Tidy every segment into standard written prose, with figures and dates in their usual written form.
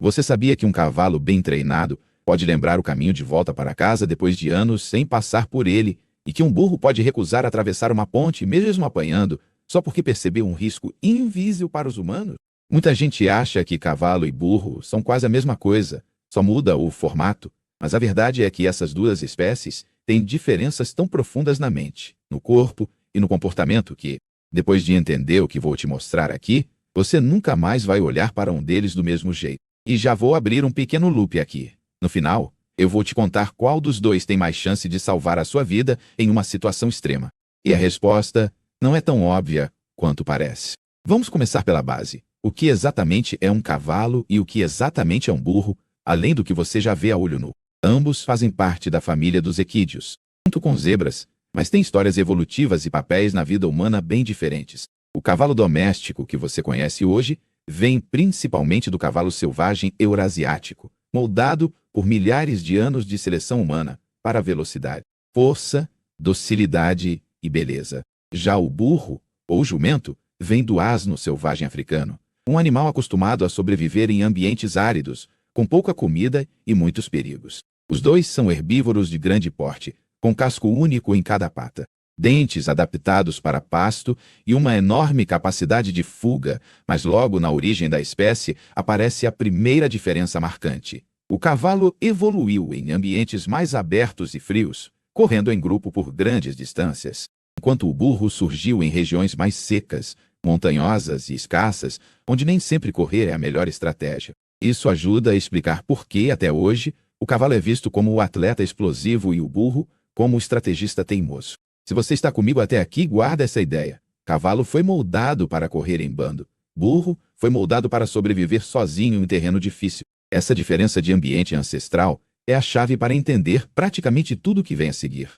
Você sabia que um cavalo bem treinado pode lembrar o caminho de volta para casa depois de anos sem passar por ele, e que um burro pode recusar atravessar uma ponte, mesmo apanhando, só porque percebeu um risco invisível para os humanos? Muita gente acha que cavalo e burro são quase a mesma coisa, só muda o formato, mas a verdade é que essas duas espécies têm diferenças tão profundas na mente, no corpo e no comportamento que, depois de entender o que vou te mostrar aqui, você nunca mais vai olhar para um deles do mesmo jeito. E já vou abrir um pequeno loop aqui. No final, eu vou te contar qual dos dois tem mais chance de salvar a sua vida em uma situação extrema. E a resposta não é tão óbvia quanto parece. Vamos começar pela base. O que exatamente é um cavalo e o que exatamente é um burro, além do que você já vê a olho nu? Ambos fazem parte da família dos equídeos, junto com zebras, mas têm histórias evolutivas e papéis na vida humana bem diferentes. O cavalo doméstico que você conhece hoje vem principalmente do cavalo selvagem eurasiático, moldado por milhares de anos de seleção humana para velocidade, força, docilidade e beleza. Já o burro, ou jumento, vem do asno selvagem africano, um animal acostumado a sobreviver em ambientes áridos, com pouca comida e muitos perigos. Os dois são herbívoros de grande porte, com casco único em cada pata, dentes adaptados para pasto e uma enorme capacidade de fuga, mas logo na origem da espécie aparece a primeira diferença marcante. O cavalo evoluiu em ambientes mais abertos e frios, correndo em grupo por grandes distâncias, enquanto o burro surgiu em regiões mais secas, montanhosas e escassas, onde nem sempre correr é a melhor estratégia. Isso ajuda a explicar por que, até hoje, o cavalo é visto como o atleta explosivo e o burro como o estrategista teimoso. Se você está comigo até aqui, guarda essa ideia. Cavalo foi moldado para correr em bando. Burro foi moldado para sobreviver sozinho em terreno difícil. Essa diferença de ambiente ancestral é a chave para entender praticamente tudo o que vem a seguir.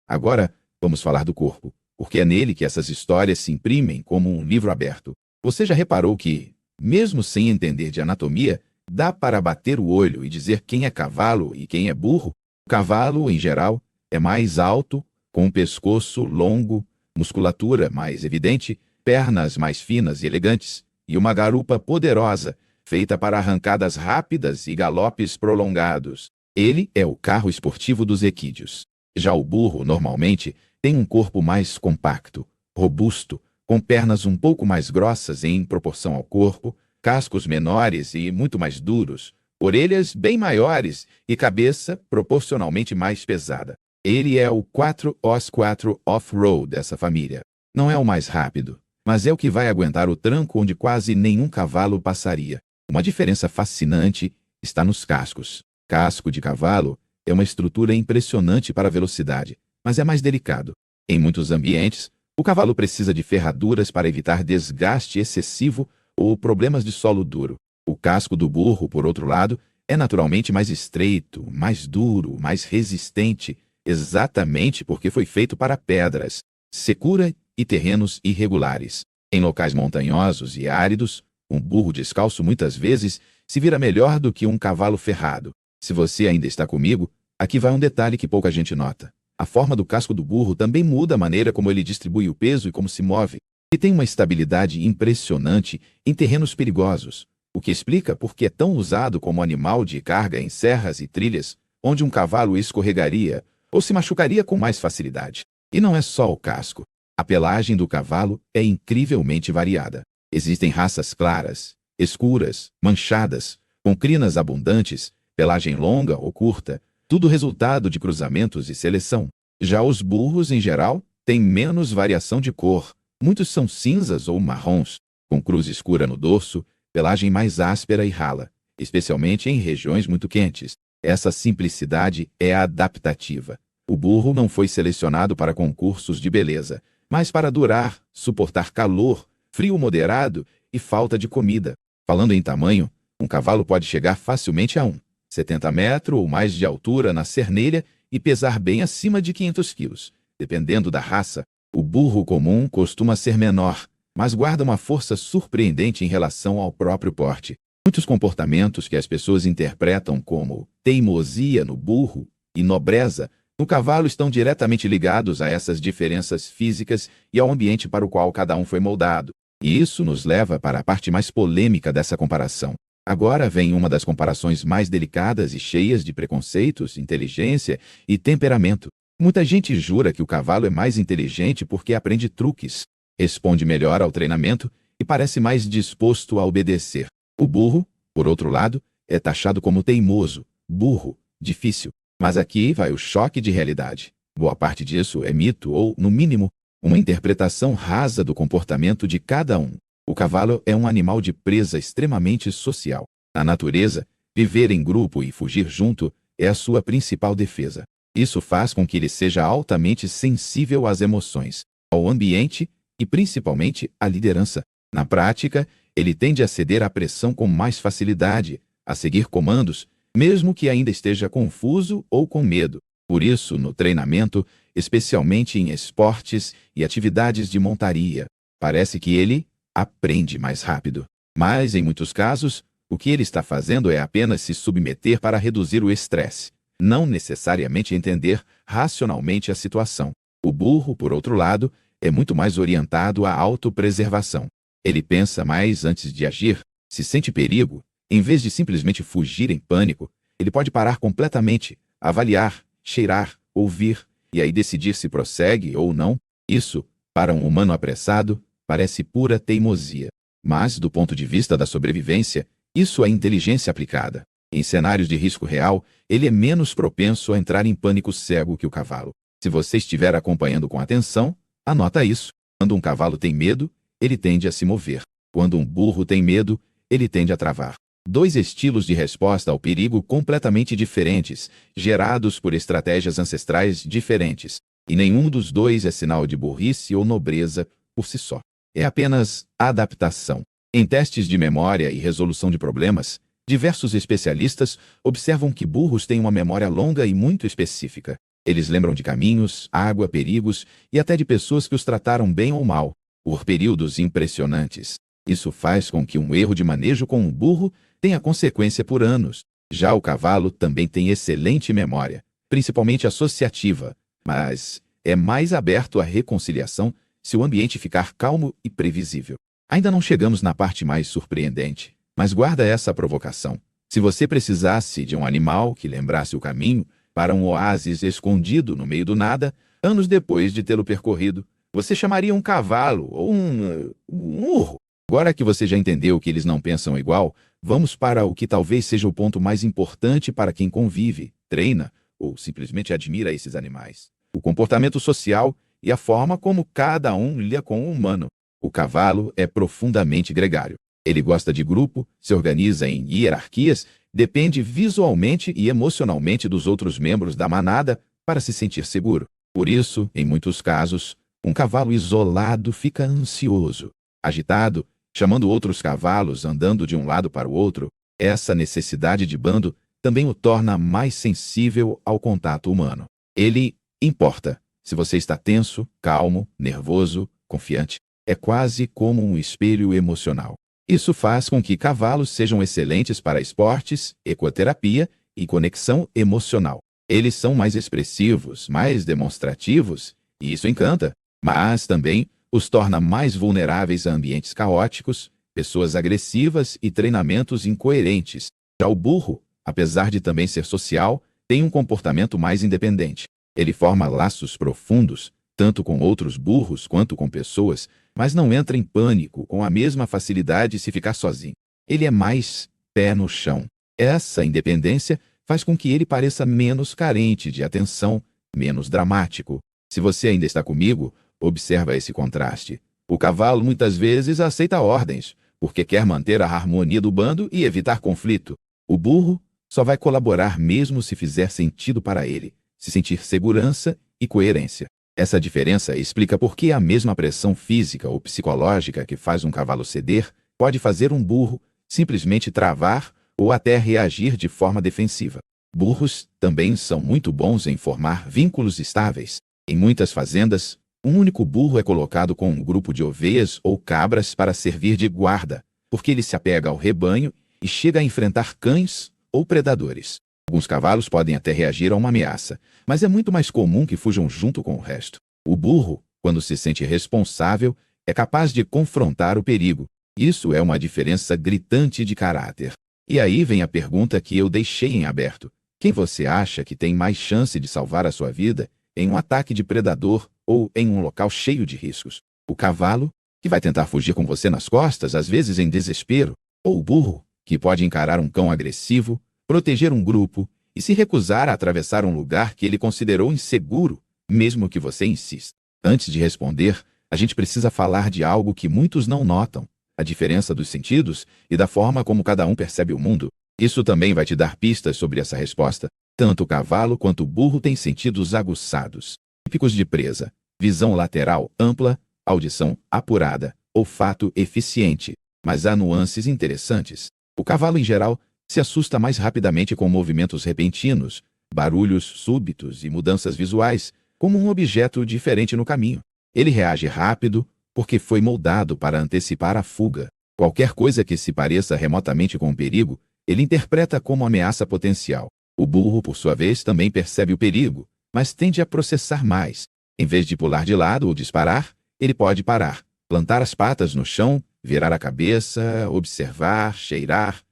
Agora, vamos falar do corpo, porque é nele que essas histórias se imprimem como um livro aberto. Você já reparou que, mesmo sem entender de anatomia, dá para bater o olho e dizer quem é cavalo e quem é burro? O cavalo, em geral, é mais alto, com um pescoço longo, musculatura mais evidente, pernas mais finas e elegantes, e uma garupa poderosa, feita para arrancadas rápidas e galopes prolongados. Ele é o carro esportivo dos equídeos. Já o burro, normalmente, tem um corpo mais compacto, robusto, com pernas um pouco mais grossas em proporção ao corpo, cascos menores e muito mais duros, orelhas bem maiores e cabeça proporcionalmente mais pesada. Ele é o 4x4 off-road dessa família. Não é o mais rápido, mas é o que vai aguentar o tranco onde quase nenhum cavalo passaria. Uma diferença fascinante está nos cascos. Casco de cavalo é uma estrutura impressionante para a velocidade, mas é mais delicado. Em muitos ambientes, o cavalo precisa de ferraduras para evitar desgaste excessivo ou problemas de solo duro. O casco do burro, por outro lado, é naturalmente mais estreito, mais duro, mais resistente, exatamente porque foi feito para pedras, secura e terrenos irregulares. Em locais montanhosos e áridos, um burro descalço muitas vezes se vira melhor do que um cavalo ferrado. Se você ainda está comigo, aqui vai um detalhe que pouca gente nota. A forma do casco do burro também muda a maneira como ele distribui o peso e como se move. Ele tem uma estabilidade impressionante em terrenos perigosos, o que explica por que é tão usado como animal de carga em serras e trilhas, onde um cavalo escorregaria ou se machucaria com mais facilidade. E não é só o casco. A pelagem do cavalo é incrivelmente variada. Existem raças claras, escuras, manchadas, com crinas abundantes, pelagem longa ou curta, tudo resultado de cruzamentos e seleção. Já os burros, em geral, têm menos variação de cor. Muitos são cinzas ou marrons, com cruz escura no dorso, pelagem mais áspera e rala, especialmente em regiões muito quentes. Essa simplicidade é adaptativa. O burro não foi selecionado para concursos de beleza, mas para durar, suportar calor, frio moderado e falta de comida. Falando em tamanho, um cavalo pode chegar facilmente a 1,70 metros ou mais de altura na cernelha e pesar bem acima de 500 quilos. Dependendo da raça, o burro comum costuma ser menor, mas guarda uma força surpreendente em relação ao próprio porte. Muitos comportamentos que as pessoas interpretam como teimosia no burro e nobreza no cavalo estão diretamente ligados a essas diferenças físicas e ao ambiente para o qual cada um foi moldado. E isso nos leva para a parte mais polêmica dessa comparação. Agora vem uma das comparações mais delicadas e cheias de preconceitos, inteligência e temperamento. Muita gente jura que o cavalo é mais inteligente porque aprende truques, responde melhor ao treinamento e parece mais disposto a obedecer. O burro, por outro lado, é taxado como teimoso, burro, difícil. Mas aqui vai o choque de realidade. Boa parte disso é mito ou, no mínimo, uma interpretação rasa do comportamento de cada um. O cavalo é um animal de presa extremamente social. Na natureza, viver em grupo e fugir junto é a sua principal defesa. Isso faz com que ele seja altamente sensível às emoções, ao ambiente e principalmente à liderança. Na prática, ele tende a ceder à pressão com mais facilidade, a seguir comandos, mesmo que ainda esteja confuso ou com medo. Por isso, no treinamento, especialmente em esportes e atividades de montaria, parece que ele aprende mais rápido. Mas, em muitos casos, o que ele está fazendo é apenas se submeter para reduzir o estresse, não necessariamente entender racionalmente a situação. O burro, por outro lado, é muito mais orientado à autopreservação. Ele pensa mais antes de agir, se sente perigo, em vez de simplesmente fugir em pânico, ele pode parar completamente, avaliar, cheirar, ouvir, e aí decidir se prossegue ou não. Isso, para um humano apressado, parece pura teimosia. Mas, do ponto de vista da sobrevivência, isso é inteligência aplicada. Em cenários de risco real, ele é menos propenso a entrar em pânico cego que o cavalo. Se você estiver acompanhando com atenção, anota isso. Quando um cavalo tem medo, ele tende a se mover. Quando um burro tem medo, ele tende a travar. Dois estilos de resposta ao perigo completamente diferentes, gerados por estratégias ancestrais diferentes. E nenhum dos dois é sinal de burrice ou nobreza por si só. É apenas adaptação. Em testes de memória e resolução de problemas, diversos especialistas observam que burros têm uma memória longa e muito específica. Eles lembram de caminhos, água, perigos e até de pessoas que os trataram bem ou mal, por períodos impressionantes. Isso faz com que um erro de manejo com um burro tenha consequência por anos. Já o cavalo também tem excelente memória, principalmente associativa, mas é mais aberto à reconciliação se o ambiente ficar calmo e previsível. Ainda não chegamos na parte mais surpreendente, mas guarda essa provocação. Se você precisasse de um animal que lembrasse o caminho para um oásis escondido no meio do nada, anos depois de tê-lo percorrido, você chamaria um cavalo ou um urro. Agora que você já entendeu que eles não pensam igual, vamos para o que talvez seja o ponto mais importante para quem convive, treina ou simplesmente admira esses animais: o comportamento social e a forma como cada um lida com o humano. O cavalo é profundamente gregário. Ele gosta de grupo, se organiza em hierarquias, depende visualmente e emocionalmente dos outros membros da manada para se sentir seguro. Por isso, em muitos casos, um cavalo isolado fica ansioso, agitado, chamando outros cavalos, andando de um lado para o outro. Essa necessidade de bando também o torna mais sensível ao contato humano. Ele importa se você está tenso, calmo, nervoso, confiante. É quase como um espelho emocional. Isso faz com que cavalos sejam excelentes para esportes, ecoterapia e conexão emocional. Eles são mais expressivos, mais demonstrativos, e isso encanta, mas também os torna mais vulneráveis a ambientes caóticos, pessoas agressivas e treinamentos incoerentes. Já o burro, apesar de também ser social, tem um comportamento mais independente. Ele forma laços profundos, tanto com outros burros quanto com pessoas, mas não entra em pânico com a mesma facilidade se ficar sozinho. Ele é mais pé no chão. Essa independência faz com que ele pareça menos carente de atenção, menos dramático. Se você ainda está comigo, observa esse contraste. O cavalo muitas vezes aceita ordens, porque quer manter a harmonia do bando e evitar conflito. O burro só vai colaborar mesmo se fizer sentido para ele, se sentir segurança e coerência. Essa diferença explica por que a mesma pressão física ou psicológica que faz um cavalo ceder pode fazer um burro simplesmente travar ou até reagir de forma defensiva. Burros também são muito bons em formar vínculos estáveis. Em muitas fazendas, um único burro é colocado com um grupo de ovelhas ou cabras para servir de guarda, porque ele se apega ao rebanho e chega a enfrentar cães ou predadores. Alguns cavalos podem até reagir a uma ameaça, mas é muito mais comum que fujam junto com o resto. O burro, quando se sente responsável, é capaz de confrontar o perigo. Isso é uma diferença gritante de caráter. E aí vem a pergunta que eu deixei em aberto. Quem você acha que tem mais chance de salvar a sua vida em um ataque de predador ou em um local cheio de riscos? O cavalo, que vai tentar fugir com você nas costas, às vezes em desespero, ou o burro, que pode encarar um cão agressivo, proteger um grupo e se recusar a atravessar um lugar que ele considerou inseguro, mesmo que você insista. Antes de responder, a gente precisa falar de algo que muitos não notam: a diferença dos sentidos e da forma como cada um percebe o mundo. Isso também vai te dar pistas sobre essa resposta. Tanto o cavalo quanto o burro têm sentidos aguçados, típicos de presa, visão lateral ampla, audição apurada, olfato eficiente. Mas há nuances interessantes. O cavalo, em geral, se assusta mais rapidamente com movimentos repentinos, barulhos súbitos e mudanças visuais, como um objeto diferente no caminho. Ele reage rápido porque foi moldado para antecipar a fuga. Qualquer coisa que se pareça remotamente com um perigo, ele interpreta como ameaça potencial. O burro, por sua vez, também percebe o perigo, mas tende a processar mais. Em vez de pular de lado ou disparar, ele pode parar, plantar as patas no chão, virar a cabeça, observar, cheirar.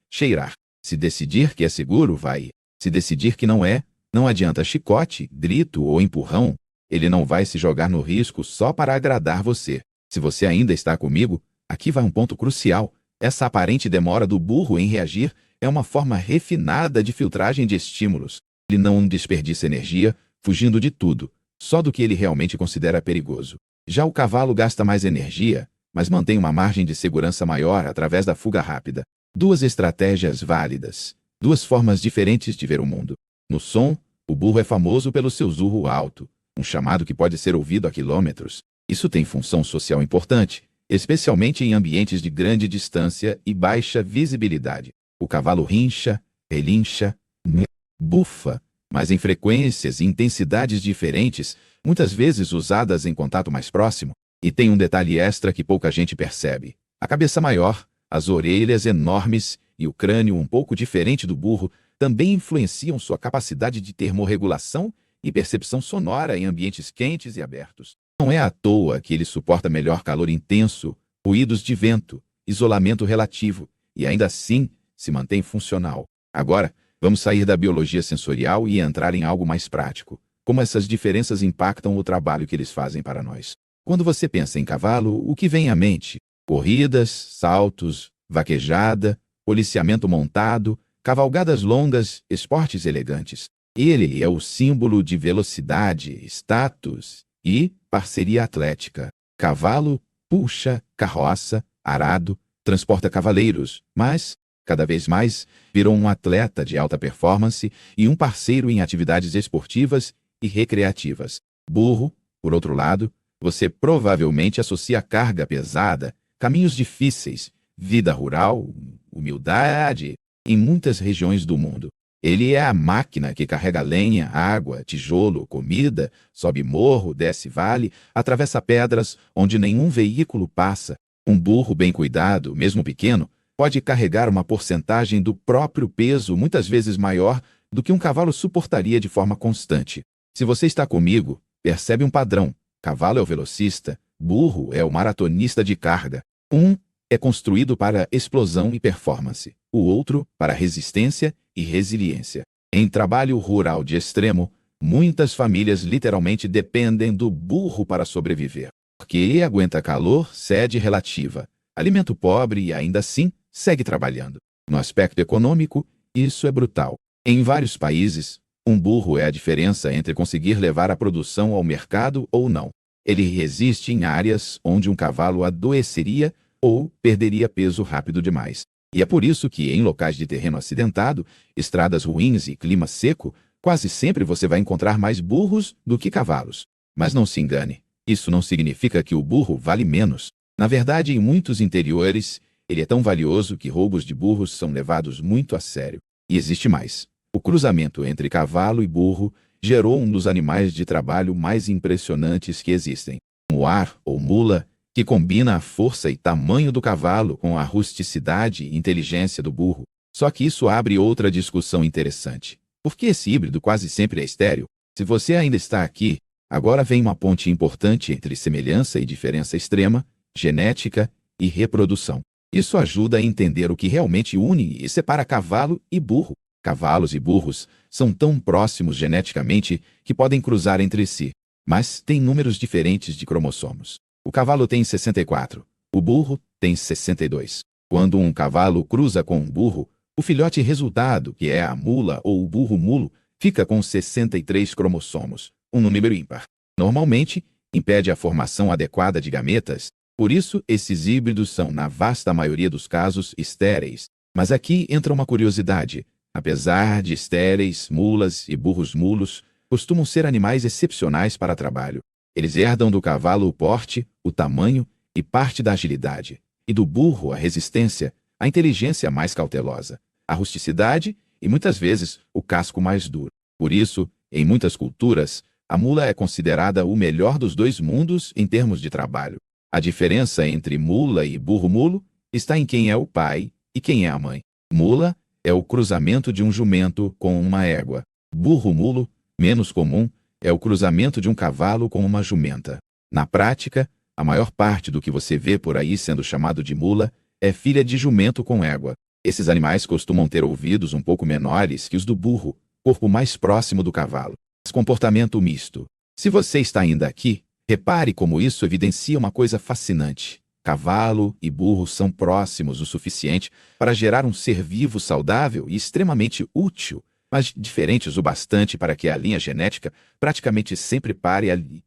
Se decidir que é seguro, vai. Se decidir que não é, não adianta chicote, grito ou empurrão. Ele não vai se jogar no risco só para agradar você. Se você ainda está comigo, aqui vai um ponto crucial. Essa aparente demora do burro em reagir é uma forma refinada de filtragem de estímulos. Ele não desperdiça energia fugindo de tudo, só do que ele realmente considera perigoso. Já o cavalo gasta mais energia, mas mantém uma margem de segurança maior através da fuga rápida. Duas estratégias válidas, duas formas diferentes de ver o mundo. No som, o burro é famoso pelo seu zurro alto, um chamado que pode ser ouvido a quilômetros. Isso tem função social importante, especialmente em ambientes de grande distância e baixa visibilidade. O cavalo rincha, relincha, bufa, mas em frequências e intensidades diferentes, muitas vezes usadas em contato mais próximo. E tem um detalhe extra que pouca gente percebe: a cabeça maior, as orelhas enormes e o crânio um pouco diferente do burro também influenciam sua capacidade de termorregulação e percepção sonora em ambientes quentes e abertos. Não é à toa que ele suporta melhor calor intenso, ruídos de vento, isolamento relativo e ainda assim se mantém funcional. Agora, vamos sair da biologia sensorial e entrar em algo mais prático. Como essas diferenças impactam o trabalho que eles fazem para nós. Quando você pensa em cavalo, o que vem à mente? Corridas, saltos, vaquejada, policiamento montado, cavalgadas longas, esportes elegantes. Ele é o símbolo de velocidade, status e parceria atlética. Cavalo puxa, carroça, arado, transporta cavaleiros, mas, cada vez mais, virou um atleta de alta performance e um parceiro em atividades esportivas e recreativas. Burro, por outro lado, você provavelmente associa carga pesada, caminhos difíceis, vida rural, humildade, em muitas regiões do mundo. Ele é a máquina que carrega lenha, água, tijolo, comida, sobe morro, desce vale, atravessa pedras onde nenhum veículo passa. Um burro bem cuidado, mesmo pequeno, pode carregar uma porcentagem do próprio peso muitas vezes maior do que um cavalo suportaria de forma constante. Se você está comigo, percebe um padrão. Cavalo é o velocista, burro é o maratonista de carga. Um é construído para explosão e performance, o outro para resistência e resiliência. Em trabalho rural de extremo, muitas famílias literalmente dependem do burro para sobreviver, porque aguenta calor, sede relativa, alimento pobre e ainda assim segue trabalhando. No aspecto econômico, isso é brutal. Em vários países, um burro é a diferença entre conseguir levar a produção ao mercado ou não. Ele resiste em áreas onde um cavalo adoeceria ou perderia peso rápido demais. E é por isso que, em locais de terreno acidentado, estradas ruins e clima seco, quase sempre você vai encontrar mais burros do que cavalos. Mas não se engane, isso não significa que o burro vale menos. Na verdade, em muitos interiores, ele é tão valioso que roubos de burros são levados muito a sério. E existe mais. O cruzamento entre cavalo e burro gerou um dos animais de trabalho mais impressionantes que existem. Um muar, ou mula, que combina a força e tamanho do cavalo com a rusticidade e inteligência do burro. Só que isso abre outra discussão interessante. Por que esse híbrido quase sempre é estéril? Se você ainda está aqui, agora vem uma ponte importante entre semelhança e diferença extrema, genética e reprodução. Isso ajuda a entender o que realmente une e separa cavalo e burro. Cavalos e burros são tão próximos geneticamente que podem cruzar entre si, mas têm números diferentes de cromossomos. O cavalo tem 64, o burro tem 62. Quando um cavalo cruza com um burro, o filhote resultado, que é a mula ou o burro mulo, fica com 63 cromossomos, um número ímpar. Normalmente, impede a formação adequada de gametas, por isso esses híbridos são, na vasta maioria dos casos, estéreis. Mas aqui entra uma curiosidade. Apesar de estéreis, mulas e burros mulos costumam ser animais excepcionais para trabalho. Eles herdam do cavalo o porte, o tamanho e parte da agilidade, e do burro a resistência, a inteligência mais cautelosa, a rusticidade e, muitas vezes, o casco mais duro. Por isso, em muitas culturas, a mula é considerada o melhor dos dois mundos em termos de trabalho. A diferença entre mula e burro mulo está em quem é o pai e quem é a mãe. Mula é o cruzamento de um jumento com uma égua. Burro mulo, menos comum, é o cruzamento de um cavalo com uma jumenta. Na prática, a maior parte do que você vê por aí sendo chamado de mula é filha de jumento com égua. Esses animais costumam ter ouvidos um pouco menores que os do burro, corpo mais próximo do cavalo. Comportamento misto. Se você está ainda aqui, repare como isso evidencia uma coisa fascinante. Cavalo e burro são próximos o suficiente para gerar um ser vivo saudável e extremamente útil, mas diferentes o bastante para que a linha genética praticamente sempre pare ali.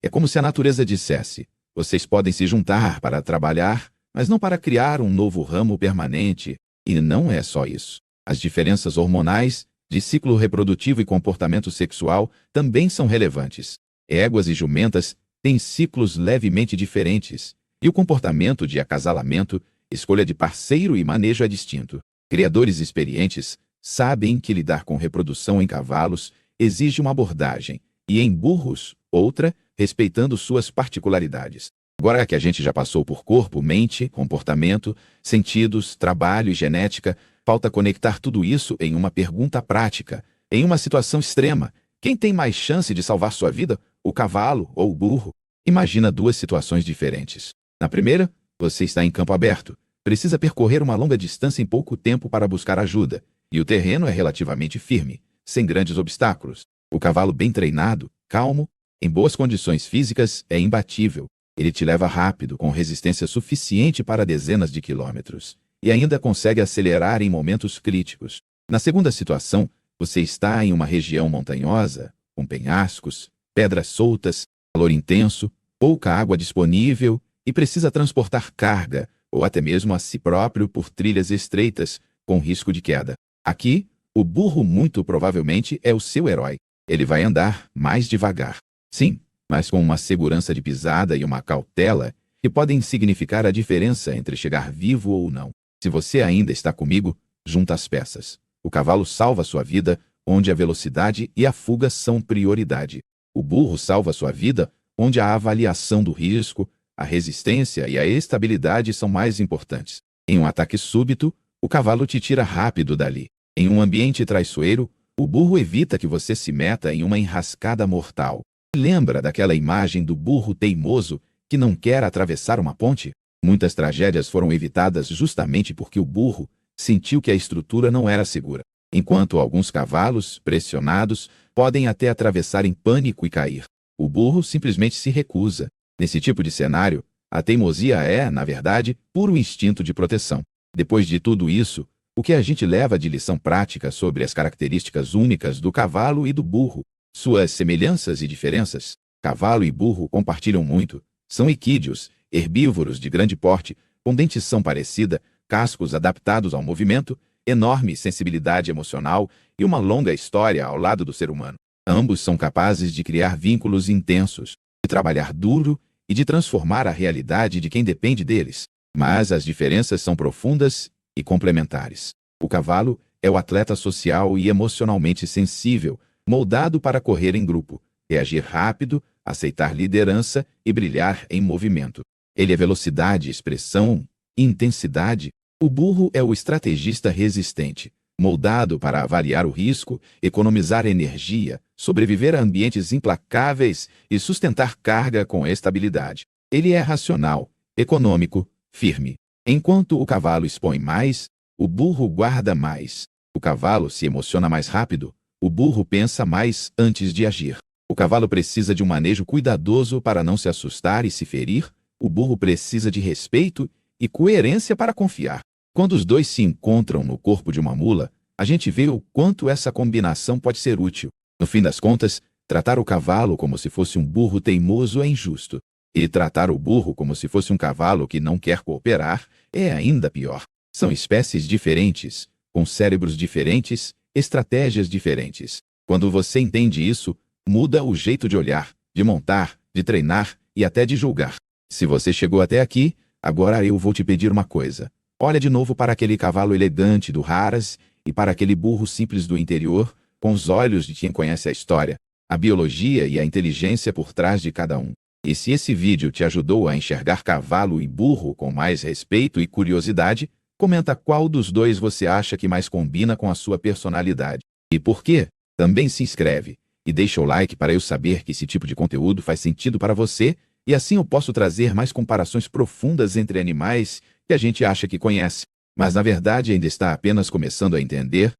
É como se a natureza dissesse: vocês podem se juntar para trabalhar, mas não para criar um novo ramo permanente. E não é só isso. As diferenças hormonais, de ciclo reprodutivo e comportamento sexual também são relevantes. Éguas e jumentas têm ciclos levemente diferentes, e o comportamento de acasalamento, escolha de parceiro e manejo é distinto. Criadores experientes sabem que lidar com reprodução em cavalos exige uma abordagem, e em burros, outra, respeitando suas particularidades. Agora que a gente já passou por corpo, mente, comportamento, sentidos, trabalho e genética, falta conectar tudo isso em uma pergunta prática. Em uma situação extrema, quem tem mais chance de salvar sua vida, o cavalo ou o burro? Imagina duas situações diferentes. Na primeira, você está em campo aberto, precisa percorrer uma longa distância em pouco tempo para buscar ajuda, e o terreno é relativamente firme, sem grandes obstáculos. O cavalo bem treinado, calmo, em boas condições físicas, é imbatível. Ele te leva rápido, com resistência suficiente para dezenas de quilômetros, e ainda consegue acelerar em momentos críticos. Na segunda situação, você está em uma região montanhosa, com penhascos, pedras soltas, calor intenso, pouca água disponível e precisa transportar carga, ou até mesmo a si próprio por trilhas estreitas, com risco de queda. Aqui, o burro muito provavelmente é o seu herói. Ele vai andar mais devagar. Sim, mas com uma segurança de pisada e uma cautela que podem significar a diferença entre chegar vivo ou não. Se você ainda está comigo, junta as peças. O cavalo salva sua vida, onde a velocidade e a fuga são prioridade. O burro salva sua vida, onde a avaliação do risco, a resistência e a estabilidade são mais importantes. Em um ataque súbito, o cavalo te tira rápido dali. Em um ambiente traiçoeiro, o burro evita que você se meta em uma enrascada mortal. Lembra daquela imagem do burro teimoso que não quer atravessar uma ponte? Muitas tragédias foram evitadas justamente porque o burro sentiu que a estrutura não era segura, enquanto alguns cavalos, pressionados, podem até atravessar em pânico e cair. O burro simplesmente se recusa. Nesse tipo de cenário, a teimosia é, na verdade, puro instinto de proteção. Depois de tudo isso, o que a gente leva de lição prática sobre as características únicas do cavalo e do burro? Suas semelhanças e diferenças. Cavalo e burro compartilham muito. São equídeos, herbívoros de grande porte, com dentição parecida, cascos adaptados ao movimento, enorme sensibilidade emocional e uma longa história ao lado do ser humano. Ambos são capazes de criar vínculos intensos, de trabalhar duro e de transformar a realidade de quem depende deles. Mas as diferenças são profundas e complementares. O cavalo é o atleta social e emocionalmente sensível, moldado para correr em grupo, reagir rápido, aceitar liderança e brilhar em movimento. Ele é velocidade, expressão e intensidade. O burro é o estrategista resistente, moldado para avaliar o risco, economizar energia, sobreviver a ambientes implacáveis e sustentar carga com estabilidade. Ele é racional, econômico, firme. Enquanto o cavalo expõe mais, o burro guarda mais. O cavalo se emociona mais rápido, o burro pensa mais antes de agir. O cavalo precisa de um manejo cuidadoso para não se assustar e se ferir, o burro precisa de respeito e coerência para confiar. Quando os dois se encontram no corpo de uma mula, a gente vê o quanto essa combinação pode ser útil. No fim das contas, tratar o cavalo como se fosse um burro teimoso é injusto. E tratar o burro como se fosse um cavalo que não quer cooperar é ainda pior. São espécies diferentes, com cérebros diferentes, estratégias diferentes. Quando você entende isso, muda o jeito de olhar, de montar, de treinar e até de julgar. Se você chegou até aqui, agora eu vou te pedir uma coisa. Olha de novo para aquele cavalo elegante do Haras e para aquele burro simples do interior, com os olhos de quem conhece a história, a biologia e a inteligência por trás de cada um. E se esse vídeo te ajudou a enxergar cavalo e burro com mais respeito e curiosidade, comenta qual dos dois você acha que mais combina com a sua personalidade. E por quê? Também se inscreve e deixa o like para eu saber que esse tipo de conteúdo faz sentido para você e assim eu posso trazer mais comparações profundas entre animais que a gente acha que conhece, mas na verdade ainda está apenas começando a entender